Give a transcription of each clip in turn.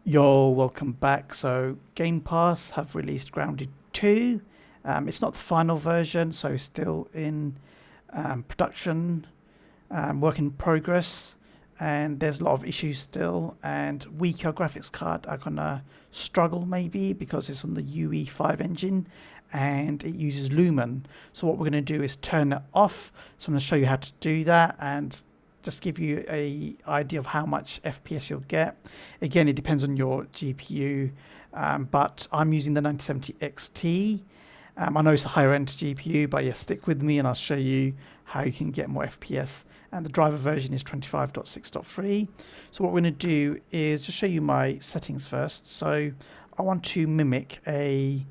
Yo, welcome back. So GamePass have released Grounded 2. It's not the final version, so still in production, work in progress, and there's a lot of issues still, and weaker graphics card are gonna struggle maybe because it's on the UE5 engine and it uses Lumen. So what we're going to do is turn it off. So I'm going to show you how to do that and just give you a idea of how much FPS you'll get. Again, it depends on your GPU, but I'm using the 9070 XT. I know it's a higher end GPU, but yeah, stick with me and I'll show you how you can get more FPS. And the driver version is 25.6.3. So what we're going to do is just show you my settings first. So I want to mimic a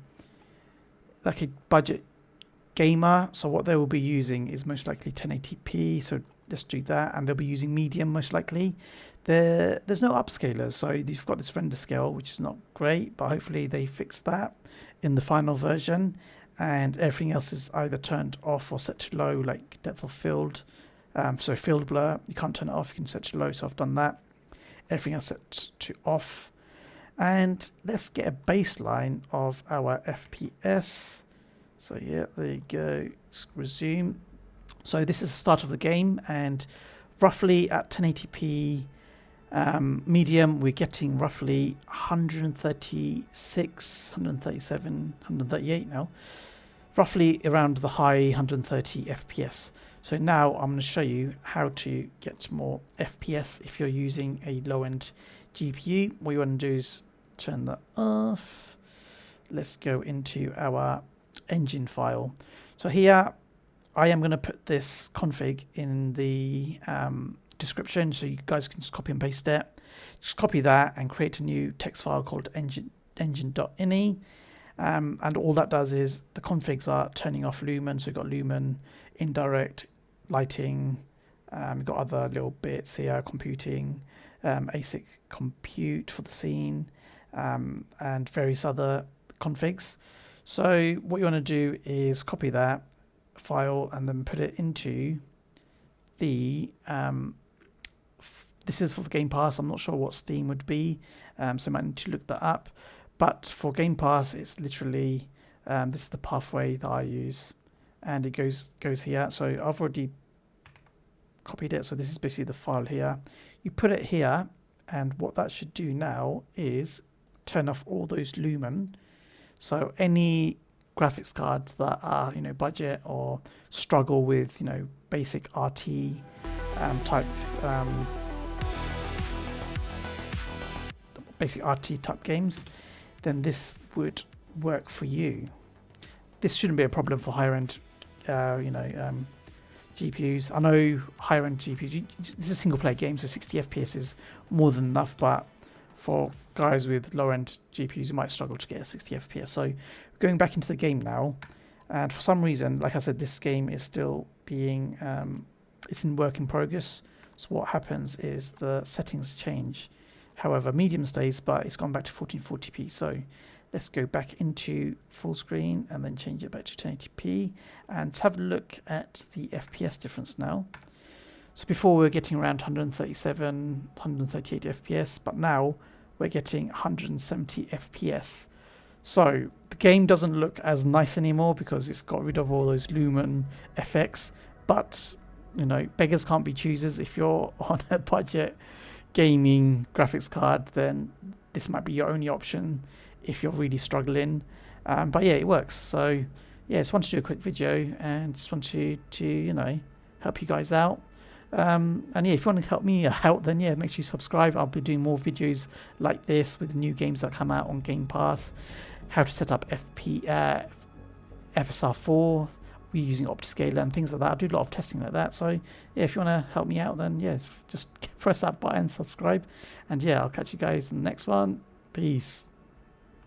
budget gamer. So what they will be using is most likely 1080p. So let's do that, and they'll be using medium most likely. There's no upscalers, so you've got this render scale, which is not great, but hopefully they fix that in the final version. And everything else is either turned off or set to low, like depth of field. So field blur, you can't turn it off, you can set to low, so I've done that. Everything else set to off. And let's get a baseline of our FPS. So yeah, there you go. Let's resume. So this is the start of the game, and roughly at 1080p medium, we're getting roughly 136, 137, 138 now. Roughly around the high 130 FPS. So now I'm going to show you how to get more FPS if you're using a low-end GPU. What you want to do is turn that off. Let's go into our engine file. So here I am going to put this config in the description, so you guys can just copy and paste it. Just copy that and create a new text file called engine.ini. And all that does is the configs are turning off Lumen. So we've got Lumen, indirect, lighting, we've got other little bits here, computing, ASIC compute for the scene, and various other configs. So what you want to do is copy that file and then put it into the this is for the Game Pass. I'm not sure what Steam would be, so I might need to look that up, but for Game Pass it's literally this is the pathway that I use, and it goes here. So I've already copied it, so this is basically the file here. You put it here, and what that should do now is turn off all those Lumen. So any graphics cards that are, budget or struggle with, basic RT type games, then this would work for you. This shouldn't be a problem for higher end, GPUs. I know higher end GPUs. This is a single player game, so 60 FPS is more than enough. But for guys with lower end GPUs, you might struggle to get a 60 FPS. So going back into the game now, and for some reason, like I said, this game is still being it's in work in progress. So what happens is the settings change. However, medium stays, but it's gone back to 1440p. So let's go back into full screen and then change it back to 1080p and have a look at the FPS difference now. So before we were getting around 137, 138 FPS, but now we're getting 170 FPS. So the game doesn't look as nice anymore because it's got rid of all those Lumen effects, but beggars can't be choosers. If you're on a budget gaming graphics card, then this might be your only option if you're really struggling. But yeah, it works. So yeah, just wanted to do a quick video and just wanted to help you guys out. And yeah, if you want to help me out, then yeah, make sure you subscribe. I'll be doing more videos like this with new games that come out on Game Pass, how to set up FSR4, we're using Optiscaler and things like that. I do a lot of testing like that. So yeah, if you want to help me out, then yeah, just press that button, subscribe, and yeah, I'll catch you guys in the next one. Peace.